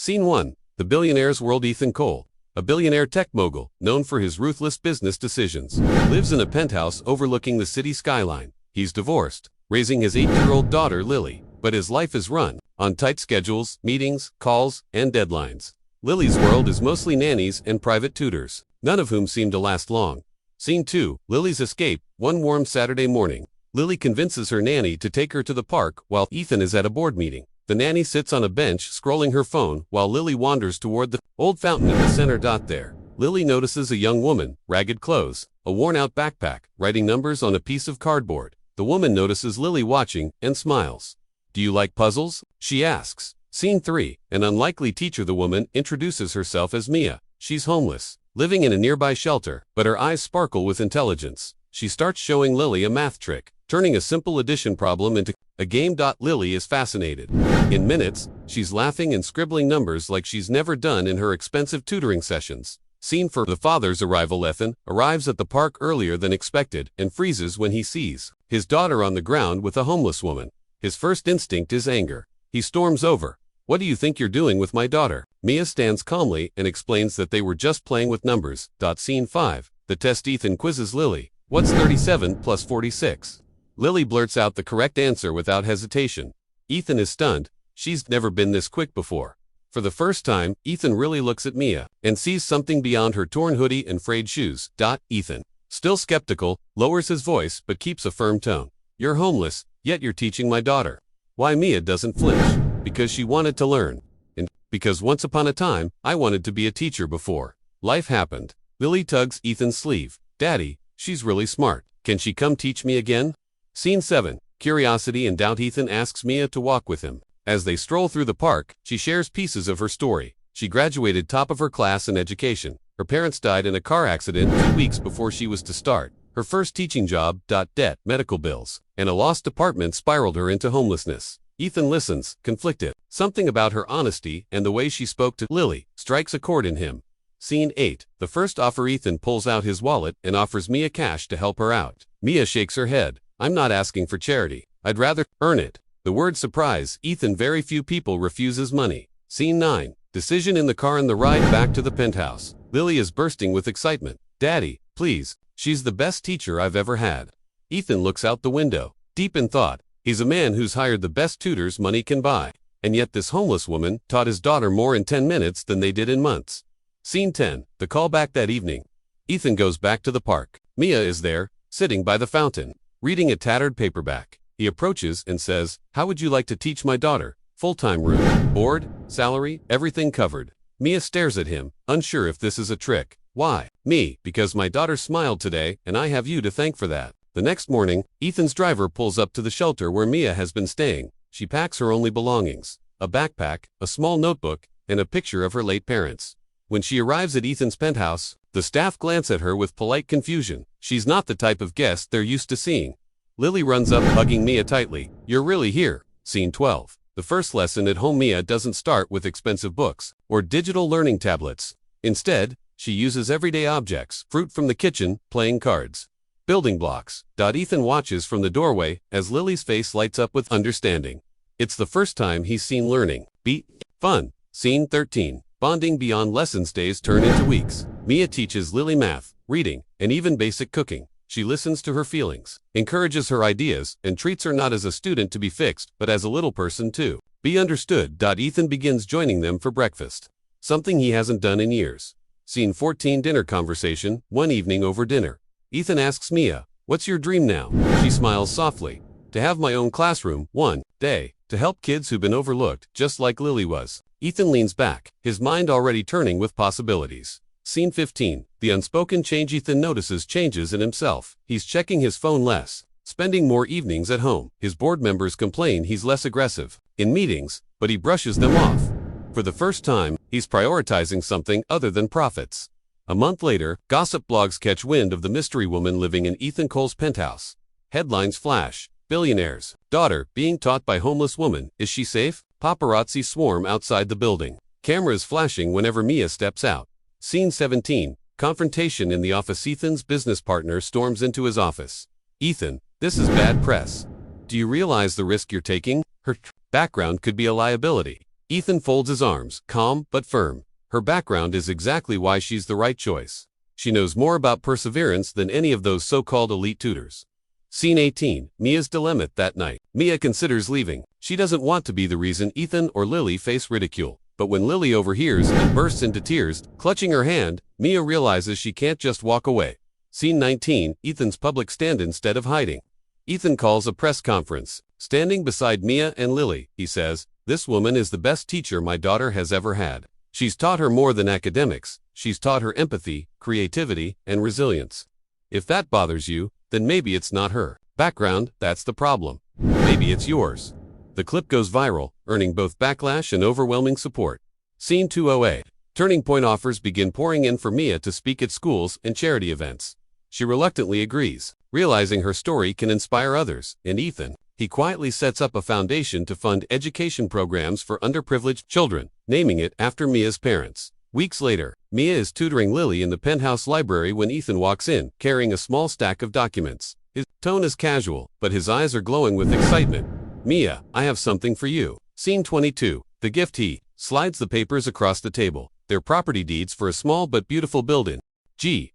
Scene 1. The Billionaire's World. Ethan Cole, a billionaire tech mogul, known for his ruthless business decisions, lives in a penthouse overlooking the city skyline. He's divorced, raising his 8-year-old daughter Lily, but his life is run on tight schedules, meetings, calls, and deadlines. Lily's world is mostly nannies and private tutors, none of whom seem to last long. Scene 2. Lily's escape. One warm Saturday morning, Lily convinces her nanny to take her to the park while Ethan is at a board meeting. The nanny sits on a bench scrolling her phone while Lily wanders toward the old fountain in the center. There, Lily notices a young woman, ragged clothes, a worn-out backpack, writing numbers on a piece of cardboard. The woman notices Lily watching and smiles. "Do you like puzzles?" she asks. Scene 3. An unlikely teacher. The woman introduces herself as Mia. She's homeless, living in a nearby shelter, but her eyes sparkle with intelligence. She starts showing Lily a math trick, turning a simple addition problem into a game. Lily is fascinated. In minutes, she's laughing and scribbling numbers like she's never done in her expensive tutoring sessions. Scene 4. The father's arrival. Ethan arrives at the park earlier than expected and freezes when he sees his daughter on the ground with a homeless woman. His first instinct is anger. He storms over. "What do you think you're doing with my daughter?" Mia stands calmly and explains that they were just playing with numbers. Scene 5. The test. Ethan quizzes Lily. "What's 37 plus 46? Lily blurts out the correct answer without hesitation. Ethan is stunned. She's never been this quick before. For the first time, Ethan really looks at Mia and sees something beyond her torn hoodie and frayed shoes. Ethan, still skeptical, lowers his voice but keeps a firm tone. "You're homeless, yet you're teaching my daughter." Why? Mia doesn't flinch. Because she wanted to learn. And because once upon a time, I wanted to be a teacher before. Life happened. Lily tugs Ethan's sleeve. "Daddy, she's really smart. Can she come teach me again?" Scene 7. Curiosity and doubt. Ethan asks Mia to walk with him. As they stroll through the park, she shares pieces of her story. She graduated top of her class in education. Her parents died in a car accident 2 weeks before she was to start her first teaching job. Debt, medical bills, and a lost apartment spiraled her into homelessness. Ethan listens, conflicted. Something about her honesty and the way she spoke to Lily strikes a chord in him. Scene 8. The first offer. Ethan pulls out his wallet and offers Mia cash to help her out. Mia shakes her head. "I'm not asking for charity. I'd rather earn it." The word surprise Ethan. Very few people refuses money. Scene 9. Decision. In the car on the ride back to the penthouse, Lily is bursting with excitement. "Daddy, please. She's the best teacher I've ever had." Ethan looks out the window, deep in thought. He's a man who's hired the best tutors money can buy, and yet this homeless woman taught his daughter more in 10 minutes than they did in months. Scene 10. The call back. That evening, Ethan goes back to the park. Mia is there, sitting by the fountain, reading a tattered paperback. He approaches and says, "How would you like to teach my daughter? Full-time room, board, salary, everything covered." Mia stares at him, unsure if this is a trick. "Why?" "Me, because my daughter smiled today, and I have you to thank for that." The next morning, Ethan's driver pulls up to the shelter where Mia has been staying. She packs her only belongings, a backpack, a small notebook, and a picture of her late parents. When she arrives at Ethan's penthouse, the staff glance at her with polite confusion. She's not the type of guest they're used to seeing. Lily runs up, hugging Mia tightly. "You're really here." Scene 12. The first lesson at home. Mia doesn't start with expensive books or digital learning tablets. Instead, she uses everyday objects, fruit from the kitchen, playing cards, building blocks. Ethan watches from the doorway as Lily's face lights up with understanding. It's the first time he's seen learning be fun. Scene 13. Bonding beyond lessons. Days turn into weeks. Mia teaches Lily math, reading, and even basic cooking. She listens to her feelings, encourages her ideas, and treats her not as a student to be fixed, but as a little person to be understood. Ethan begins joining them for breakfast, something he hasn't done in years. Scene 14. Dinner conversation. One evening over dinner, Ethan asks Mia, "What's your dream now?" She smiles softly. "To have my own classroom, one day, to help kids who've been overlooked, just like Lily was." Ethan leans back, his mind already turning with possibilities. Scene 15. The unspoken change. Ethan notices changes in himself. He's checking his phone less, spending more evenings at home. His board members complain he's less aggressive in meetings, but he brushes them off. For the first time, he's prioritizing something other than profits. A month later, gossip blogs catch wind of the mystery woman living in Ethan Cole's penthouse. Headlines flash. Billionaire's daughter being taught by homeless woman. Is she safe? Paparazzi swarm outside the building. Cameras flashing whenever Mia steps out. Scene 17. Confrontation in the office. Ethan's business partner storms into his office. "Ethan, this is bad press. Do you realize the risk you're taking? Her background could be a liability." Ethan folds his arms, calm but firm. Her background is exactly why she's the right choice. She knows more about perseverance than any of those so-called elite tutors. Scene 18, Mia's dilemma that night. Mia considers leaving. She doesn't want to be the reason Ethan or Lily face ridicule. But when Lily overhears and bursts into tears, clutching her hand, Mia realizes she can't just walk away. Scene 19, Ethan's public stand instead of hiding. Ethan calls a press conference. Standing beside Mia and Lily, he says, "This woman is the best teacher my daughter has ever had. She's taught her more than academics. She's taught her empathy, creativity, and resilience. If that bothers you, then maybe it's not her background that's the problem. Maybe it's yours." The clip goes viral, earning both backlash and overwhelming support. Scene 208. Turning point offers begin pouring in for Mia to speak at schools and charity events. She reluctantly agrees, realizing her story can inspire others, and Ethan. He quietly sets up a foundation to fund education programs for underprivileged children, naming it after Mia's parents. Weeks later, Mia is tutoring Lily in the penthouse library when Ethan walks in, carrying a small stack of documents. His tone is casual, but his eyes are glowing with excitement. "Mia, I have something for you." Scene 22. The gift. He slides the papers across the table. They're property deeds for a small but beautiful building.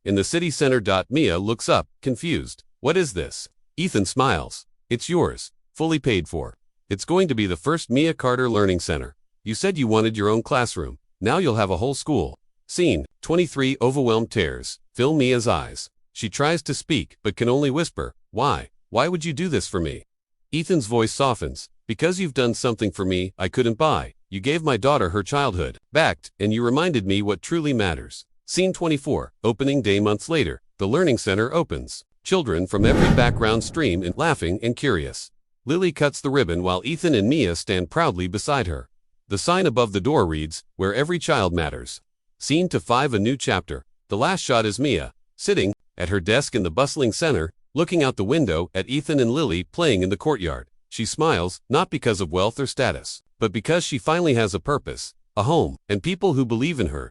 In the city center. Mia looks up, confused. "What is this?" Ethan smiles. "It's yours, fully paid for. It's going to be the first Mia Carter Learning Center. You said you wanted your own classroom. Now you'll have a whole school." Scene 23. Overwhelmed tears fill Mia's eyes. She tries to speak, but can only whisper, "Why? Why would you do this for me?" Ethan's voice softens. "Because you've done something for me I couldn't buy. You gave my daughter her childhood back, and you reminded me what truly matters." Scene 24. Opening day. Months later, the Learning Center opens. Children from every background stream in, laughing and curious. Lily cuts the ribbon while Ethan and Mia stand proudly beside her. The sign above the door reads, "Where every child matters." Scene 25. A new chapter. The last shot is Mia, sitting at her desk in the bustling center, looking out the window at Ethan and Lily playing in the courtyard. She smiles, not because of wealth or status, but because she finally has a purpose, a home, and people who believe in her.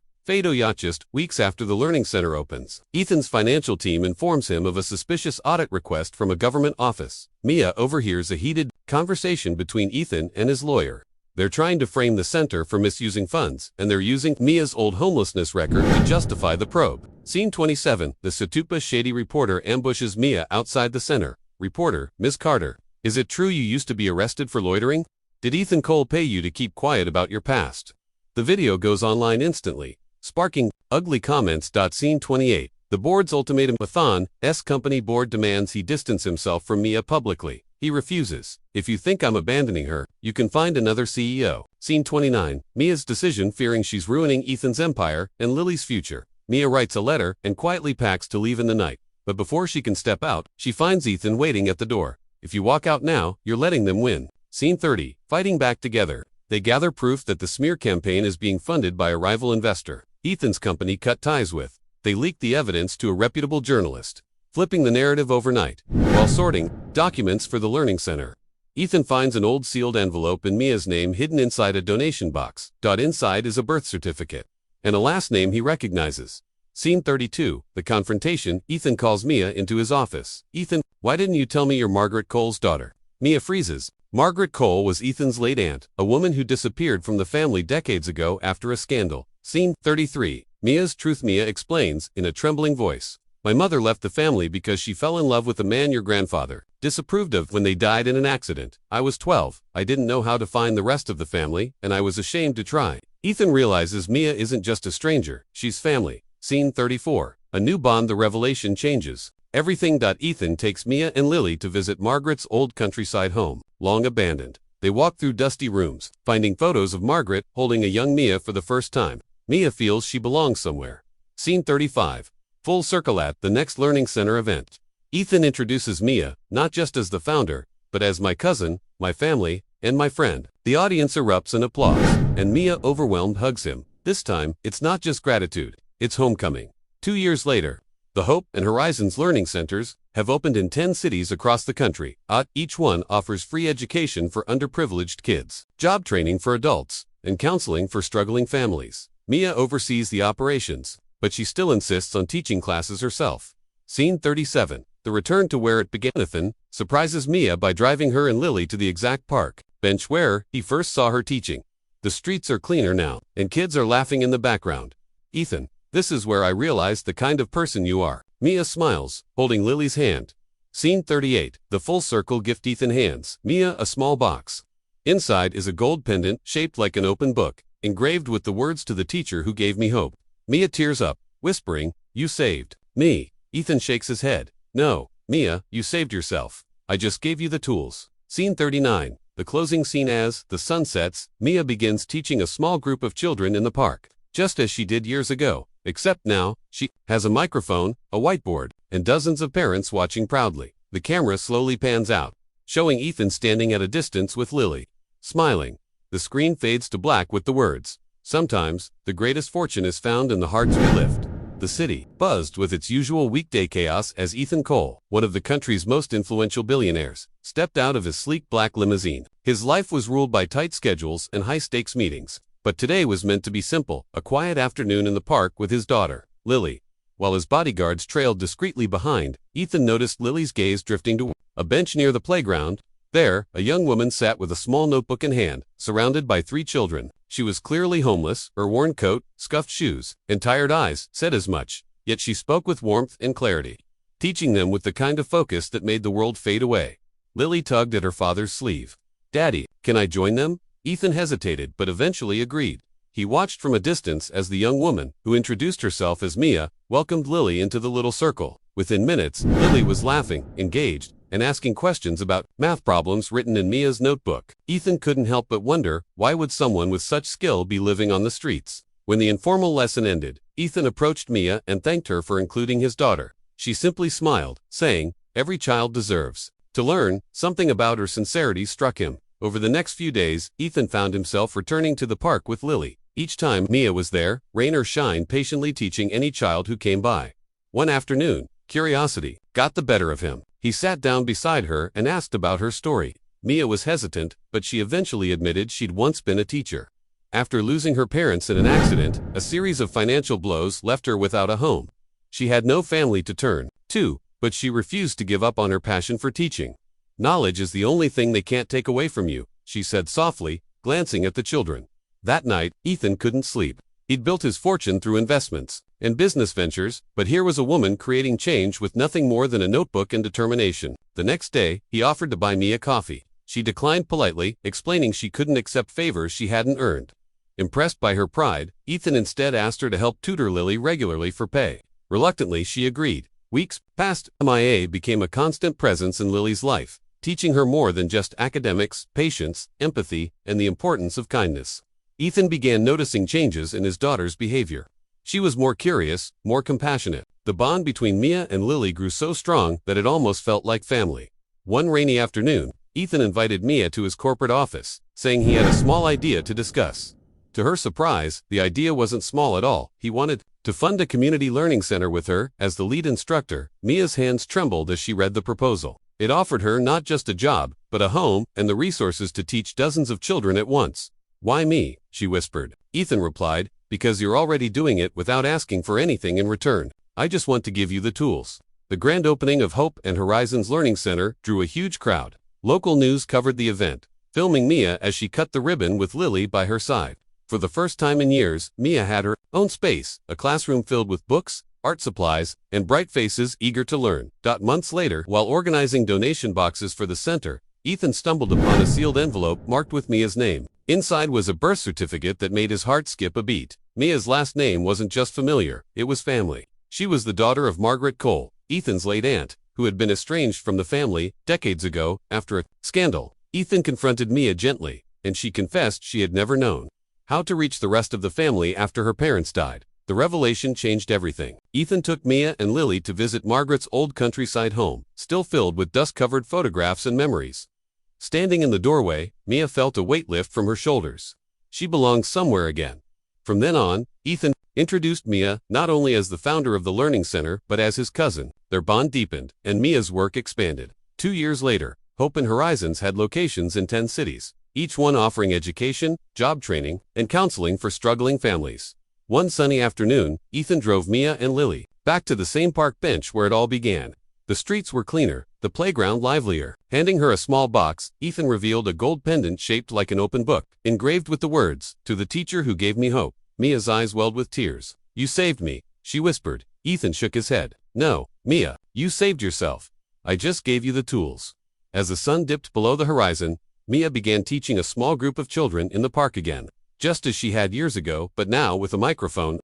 Just weeks after the Learning Center opens, Ethan's financial team informs him of a suspicious audit request from a government office. Mia overhears a heated conversation between Ethan and his lawyer. They're trying to frame the center for misusing funds, and they're using Mia's old homelessness record to justify the probe. Scene 27. The Situpa shady reporter ambushes Mia outside the center. Reporter, "Ms. Carter, is it true you used to be arrested for loitering? Did Ethan Cole pay you to keep quiet about your past?" The video goes online instantly, sparking ugly comments. Scene 28. The board's ultimatum. Ethan's company board demands he distance himself from Mia publicly. He refuses. "If you think I'm abandoning her, you can find another CEO." Scene 29. Mia's decision. Fearing she's ruining Ethan's empire and Lily's future, Mia writes a letter and quietly packs to leave in the night. But before she can step out, she finds Ethan waiting at the door. "If you walk out now, you're letting them win." Scene 30. Fighting back together. They gather proof that the smear campaign is being funded by a rival investor Ethan's company cut ties with. They leak the evidence to a reputable journalist, flipping the narrative overnight. While sorting documents for the Learning Center, Ethan finds an old sealed envelope in Mia's name hidden inside a donation box. Inside is a birth certificate and a last name he recognizes. Scene 32. The confrontation. Ethan calls Mia into his office. "Ethan, why didn't you tell me you're Margaret Cole's daughter?" Mia freezes. Margaret Cole was Ethan's late aunt, a woman who disappeared from the family decades ago after a scandal. Scene 33. Mia's truth. Mia explains, in a trembling voice, "My mother left the family because she fell in love with a man your grandfather disapproved of when they died in an accident. I was 12, I didn't know how to find the rest of the family, and I was ashamed to try." Ethan realizes Mia isn't just a stranger, she's family. Scene 34. A new bond. The revelation changes everything. Ethan takes Mia and Lily to visit Margaret's old countryside home, long abandoned. They walk through dusty rooms, finding photos of Margaret holding a young Mia for the first time. Mia feels she belongs somewhere. Scene 35. Full circle at the next Learning Center event. Ethan introduces Mia, not just as the founder, but as my cousin, my family, and my friend. The audience erupts in applause, and Mia, overwhelmed, hugs him. This time, it's not just gratitude, it's homecoming. 2 years later, the Hope and Horizons Learning Centers have opened in 10 cities across the country. Each one offers free education for underprivileged kids, job training for adults, and counseling for struggling families. Mia oversees the operations, but she still insists on teaching classes herself. Scene 37. The return to where it began. Ethan surprises Mia by driving her and Lily to the exact park bench where he first saw her teaching. The streets are cleaner now, and kids are laughing in the background. Ethan, this is where I realized the kind of person you are. Mia smiles, holding Lily's hand. Scene 38, the full circle gift Ethan hands Mia a small box. Inside is a gold pendant shaped like an open book, engraved with the words to the teacher who gave me hope. Mia tears up, whispering, "You saved me." Ethan shakes his head. "No, Mia, you saved yourself. I just gave you the tools." Scene 39, the closing scene. As the sun sets, Mia begins teaching a small group of children in the park, just as she did years ago, except now, she has a microphone, a whiteboard, and dozens of parents watching proudly. The camera slowly pans out, showing Ethan standing at a distance with Lily, smiling. The screen fades to black with the words, "Sometimes, the greatest fortune is found in the hearts we lift." The city buzzed with its usual weekday chaos as Ethan Cole, one of the country's most influential billionaires, stepped out of his sleek black limousine. His life was ruled by tight schedules and high-stakes meetings, but today was meant to be simple, a quiet afternoon in the park with his daughter, Lily. While his bodyguards trailed discreetly behind, Ethan noticed Lily's gaze drifting to a bench near the playground. There, a young woman sat with a small notebook in hand, surrounded by 3 children. She was clearly homeless, her worn coat, scuffed shoes, and tired eyes said as much, yet she spoke with warmth and clarity, teaching them with the kind of focus that made the world fade away. Lily tugged at her father's sleeve. "Daddy, can I join them?" Ethan hesitated but eventually agreed. He watched from a distance as the young woman, who introduced herself as Mia, welcomed Lily into the little circle. Within minutes, Lily was laughing, engaged, and asking questions about math problems written in Mia's notebook. Ethan couldn't help but wonder, why would someone with such skill be living on the streets? When the informal lesson ended, Ethan approached Mia and thanked her for including his daughter. She simply smiled, saying, "Every child deserves to learn." Something about her sincerity struck him. Over the next few days, Ethan found himself returning to the park with Lily. Each time Mia was there, rain or shine, patiently teaching any child who came by. One afternoon, curiosity got the better of him. He sat down beside her and asked about her story. Mia was hesitant, but she eventually admitted she'd once been a teacher. After losing her parents in an accident, a series of financial blows left her without a home. She had no family to turn to, but she refused to give up on her passion for teaching. "Knowledge is the only thing they can't take away from you," she said softly, glancing at the children. That night, Ethan couldn't sleep. He'd built his fortune through investments and business ventures, but here was a woman creating change with nothing more than a notebook and determination. The next day, he offered to buy Mia coffee. She declined politely, explaining she couldn't accept favors she hadn't earned. Impressed by her pride, Ethan instead asked her to help tutor Lily regularly for pay. Reluctantly, she agreed. Weeks passed. Mia became a constant presence in Lily's life, teaching her more than just academics, patience, empathy, and the importance of kindness. Ethan began noticing changes in his daughter's behavior. She was more curious, more compassionate. The bond between Mia and Lily grew so strong that it almost felt like family. One rainy afternoon, Ethan invited Mia to his corporate office, saying he had a small idea to discuss. To her surprise, the idea wasn't small at all. He wanted to fund a community learning center with her as the lead instructor. Mia's hands trembled as she read the proposal. It offered her not just a job, but a home and the resources to teach dozens of children at once. "Why me?" she whispered. Ethan replied, "Because you're already doing it without asking for anything in return. I just want to give you the tools." The grand opening of Hope and Horizons Learning Center drew a huge crowd. Local news covered the event, filming Mia as she cut the ribbon with Lily by her side. For the first time in years, Mia had her own space, a classroom filled with books, art supplies, and bright faces eager to learn. Months later, while organizing donation boxes for the center, Ethan stumbled upon a sealed envelope marked with Mia's name. Inside was a birth certificate that made his heart skip a beat. Mia's last name wasn't just familiar, it was family. She was the daughter of Margaret Cole, Ethan's late aunt, who had been estranged from the family decades ago after a scandal. Ethan confronted Mia gently, and she confessed she had never known how to reach the rest of the family after her parents died. The revelation changed everything. Ethan took Mia and Lily to visit Margaret's old countryside home, still filled with dust-covered photographs and memories. Standing in the doorway, Mia felt a weight lift from her shoulders. She belonged somewhere again. From then on, Ethan introduced Mia not only as the founder of the Learning Center, but as his cousin. Their bond deepened, and Mia's work expanded. 2 years later, Hope and Horizons had locations in 10 cities, each one offering education, job training, and counseling for struggling families. One sunny afternoon, Ethan drove Mia and Lily back to the same park bench where it all began. The The streets were cleaner, the playground livelier. Handing her a small box, Ethan revealed a gold pendant shaped like an open book, engraved with the words, "To the teacher who gave me hope." Mia's eyes welled with tears. "You saved me," she whispered. Ethan shook his head. "No, Mia, you saved yourself. I just gave you the tools." As the sun dipped below the horizon, Mia began teaching a small group of children in the park again, just as she had years ago, but now with a microphone,